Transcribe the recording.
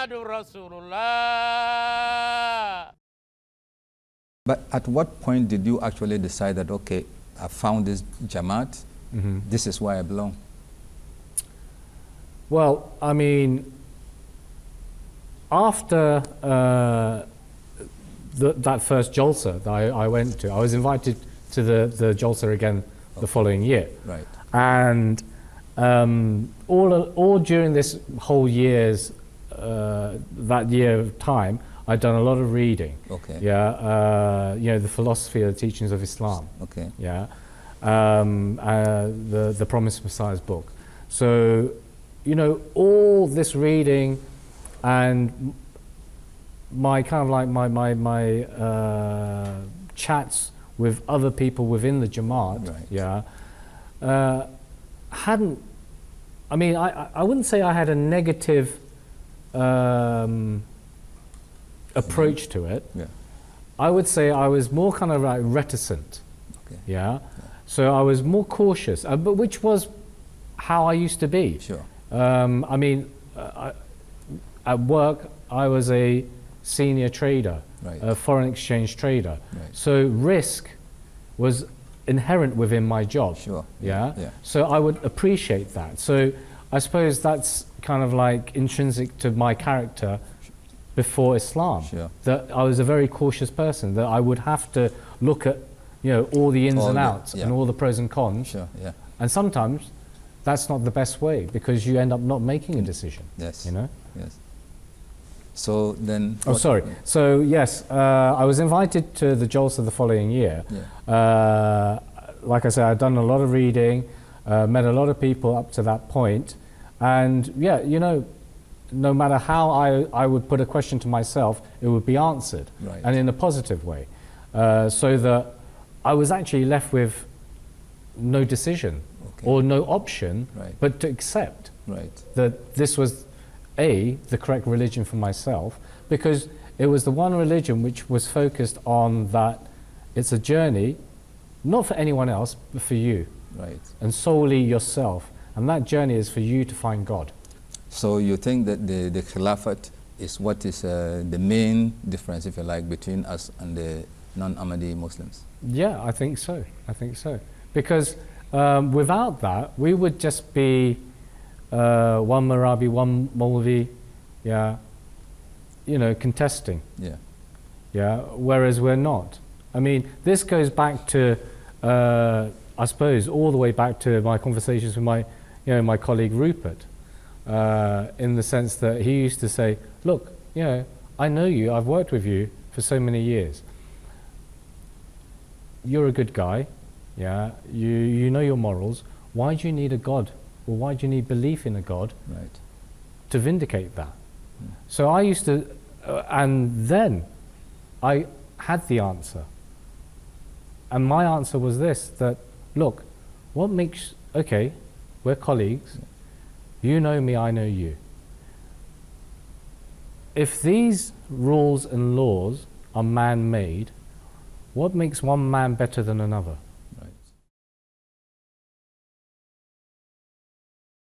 Muhammadur Rasulullah. But at what point did you actually decide that, okay, I found this Jamaat, this is where I belong? Well, I mean, after that first Jalsa that I went to, I was invited to the Jalsa again the following year. Right. And all during this whole year's, that year of time, I'd done a lot of reading. Okay. Yeah, you know, the philosophy of the teachings of Islam. Okay. Yeah, the Promised Messiah's book. So, you know, all this reading and my kind of like my chats with other people within the Jamaat. Right. Yeah, hadn't. I mean, I wouldn't say I had a negative approach to it. Yeah. I would say I was more kind of like reticent. Okay. Yeah. So I was more cautious, but which was how I used to be. Sure. I mean, at work, I was a senior trader, Right. a foreign exchange trader. Right. So risk was inherent within my job. Sure. Yeah? Yeah. So I would appreciate that. So I suppose that's kind of like intrinsic to my character before Islam. Sure. That I was a very cautious person, that I would have to look at, you know, all the ins and outs and all the pros and cons. Sure. Yeah. And sometimes that's not the best way, because you end up not making a decision. Yes. You know? Yes. So then. Oh, sorry. So yes, I was invited to the Jalsa the following year. Yeah. Like I said, I'd done a lot of reading, met a lot of people up to that point, and yeah, you know, no matter how I would put a question to myself, it would be answered, Right. and in a positive way, so that I was actually left with no decision or no option, Right. but to accept Right. that this was the correct religion for myself, because it was the one religion which was focused on that it's a journey, not for anyone else, but for you, Right. and solely yourself. And that journey is for you to find God. So you think that the Khilafat is what is the main difference, if you like, between us and the non-Ahmadi Muslims? Yeah, I think so. I think so. Because without that, we would just be one Marabi, one Maulvi, yeah, you know, contesting. Yeah. Yeah, whereas we're not. I mean, this goes back to, I suppose, all the way back to my conversations with my colleague Rupert, in the sense that he used to say, look, you know, I know you, I've worked with you for so many years. You're a good guy, yeah, you know your morals. Why do you need a God? Or why do you need belief in a God Right. to vindicate that? So I used to, and then I had the answer. And my answer was this, that, look, what makes, okay, we're colleagues, you know me, I know you. If these rules and laws are man-made, what makes one man better than another?